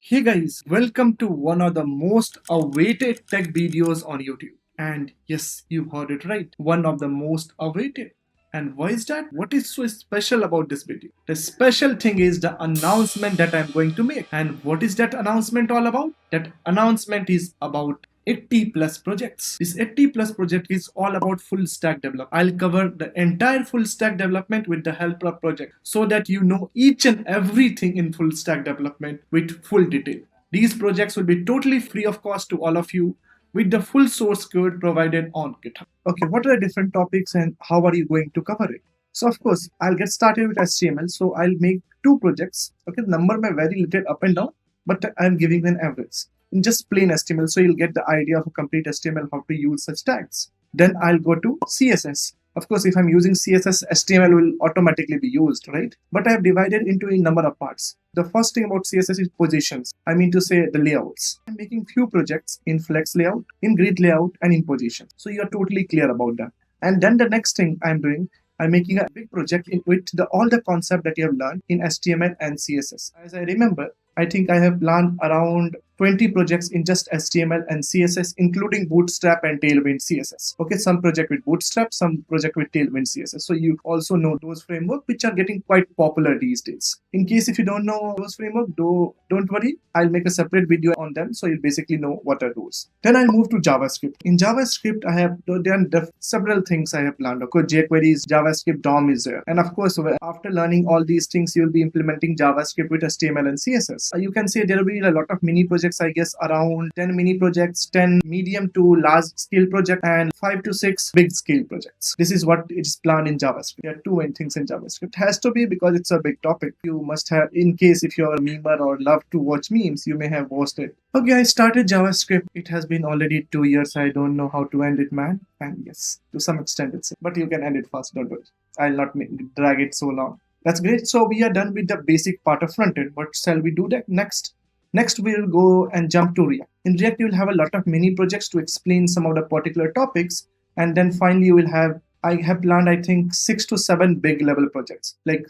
Hey guys, welcome to one of the most awaited tech videos on YouTube. And yes, you heard it right, one of the most awaited. And why is that? What is so special about this video? The special thing is the announcement that I'm going to make. And what is that announcement all about? That announcement is about 80 plus projects. This 80 plus project is all about full stack development. I'll cover the entire full stack development with the help of project so that you know each and everything in full stack development with full detail. These projects will be totally free of cost to all of you with the full source code provided on GitHub. Okay, what are the different topics and how are you going to cover it? So of course, I'll get started with HTML. So I'll make two projects. Okay, the number may vary a little up and down, but I'm giving an average in just plain HTML. So you'll get the idea of a complete HTML, how to use such tags. Then I'll go to CSS. Of course, if I'm using CSS, HTML will automatically be used, right? But I have divided into a number of parts. The first thing about CSS is positions. I mean to say the layouts. I'm making few projects in flex layout, in grid layout, and in position. So you're totally clear about that. And then the next thing I'm doing, I'm making a big project in which all the concept that you have learned in HTML and CSS. As I remember, I think I have planned around 20 projects in just HTML and CSS, including Bootstrap and Tailwind CSS. Okay, some project with Bootstrap, some project with Tailwind CSS. So you also know those frameworks which are getting quite popular these days. In case if you don't know those frameworks, don't worry. I'll make a separate video on them so you'll basically know what are those. Then I'll move to JavaScript. In JavaScript, I have done several things I have planned. Of course, jQuery's JavaScript DOM is there. And of course, after learning all these things, you'll be implementing JavaScript with HTML and CSS. You can say there will be a lot of mini projects, I guess around 10 mini projects, 10 medium to large scale projects, and 5 to 6 big scale projects. This is what is planned in JavaScript. There are two main things in JavaScript. It has to be because it's a big topic. You must have, in case if you're a memer or love to watch memes, you may have watched it. Okay, I started JavaScript. It has been already 2 years. I don't know how to end it, man. And yes, to some extent it's, but you can end it fast, don't worry. I'll not drag it so long. That's great. So we are done with the basic part of frontend. What shall we do next? Next, we'll go and jump to React. In React, you'll have a lot of mini projects to explain some of the particular topics. And then finally, you will have, I have planned, I think, 6 to 7 big level projects. Like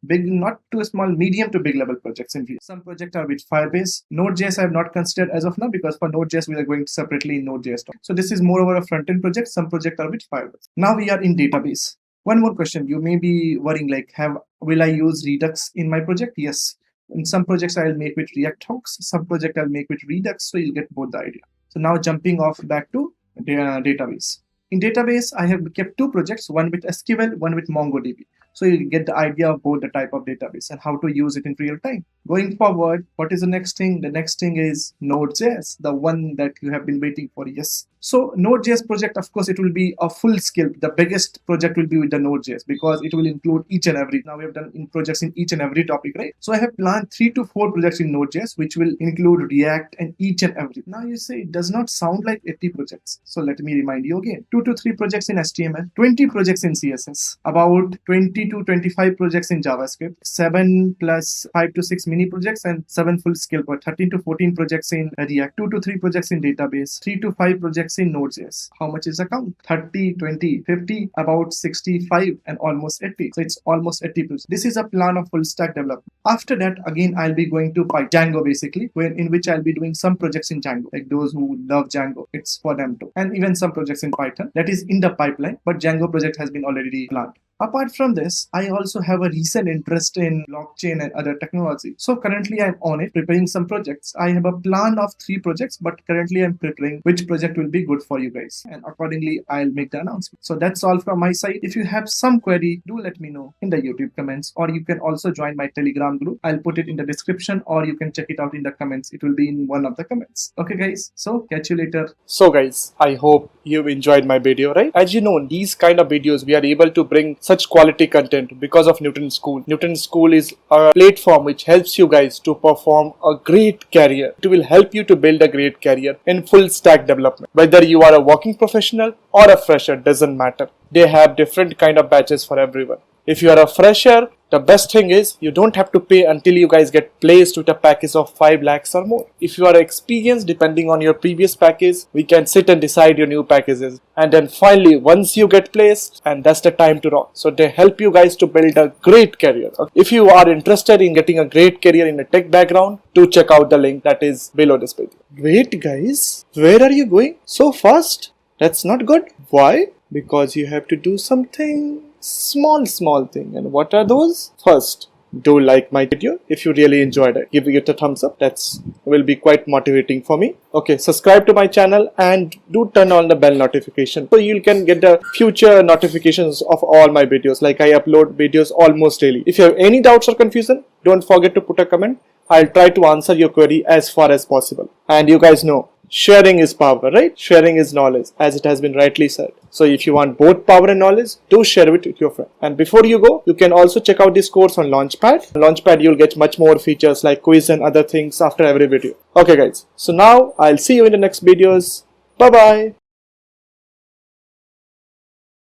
big, not too small, medium to big level projects in React. Some projects are with Firebase. Node.js I have not considered as of now because for Node.js, we are going separately in Node.js. So this is more over a front-end project. Some projects are with Firebase. Now we are in database. One more question. You may be worrying like, will I use Redux in my project? Yes. In some projects, I'll make with React hooks. Some project I'll make with Redux. So you'll get both the idea. So now jumping off back to database. In database, I have kept two projects, one with SQL, one with MongoDB. So you get the idea of both the type of database and how to use it in real time. Going forward, what is the next thing? The next thing is Node.js, the one that you have been waiting for. Yes. So Node.js project, of course, it will be a full scale. The biggest project will be with the Node.js because it will include each and every. Now we have done in projects in each and every topic, right? So I have planned 3 to 4 projects in Node.js, which will include React and each and every. Now you say it does not sound like 80 projects. So let me remind you again, 2 to 3 projects in HTML, 20 projects in CSS, about 20 to 25 projects in JavaScript, 7 plus 5 to 6 mini projects and 7 full scale, 13 to 14 projects in React, 2 to 3 projects in database, 3 to 5 projects in Node.js. How much is the count? 30, 20, 50, about 65 and almost 80. So it's almost 80%. This is a plan of full stack development. After that, again, I'll be going to Django basically, in which I'll be doing some projects in Django. Like those who love Django, it's for them too. And even some projects in Python. That is in the pipeline, but Django project has been already planned. Apart from this, I also have a recent interest in blockchain and other technology. So currently I'm on it, preparing some projects. I have a plan of 3 projects, but currently I'm preparing which project will be good for you guys. And accordingly, I'll make the announcement. So that's all from my side. If you have some query, do let me know in the YouTube comments, or you can also join my Telegram group. I'll put it in the description, or you can check it out in the comments. It will be in one of the comments. Okay guys, so catch you later. So guys, I hope you've enjoyed my video, right? As you know, in these kind of videos, we are able to bring such quality content because of Nutanix School. Nutanix School is a platform which helps you guys to perform a great career. It will help you to build a great career in full stack development. Whether you are a working professional or a fresher, doesn't matter. They have different kind of batches for everyone. If you are a fresher, the best thing is you don't have to pay until you guys get placed with a package of 5 lakhs or more. If you are experienced, depending on your previous package, we can sit and decide your new packages. And then finally, once you get placed, and that's the time to rock. So they help you guys to build a great career. If you are interested in getting a great career in a tech background, do check out the link that is below this video. Wait guys, where are you going so fast? That's not good. Why? Because you have to do something small thing. And what are those? First, do like my video if you really enjoyed it. Give it a thumbs up. That's will be quite motivating for me. Okay, subscribe to my channel and do turn on the bell notification so you can get the future notifications of all my videos. Like I upload videos almost daily. If you have any doubts or confusion, don't forget to put a comment. I'll try to answer your query as far as possible. And you guys know, sharing is power, right? Sharing is knowledge, as it has been rightly said. So if you want both power and knowledge, do share it with your friend. And before you go, you can also check out this course on Launchpad. On Launchpad, you'll get much more features like quiz and other things after every video. Okay guys, so now I'll see you in the next videos. Bye bye.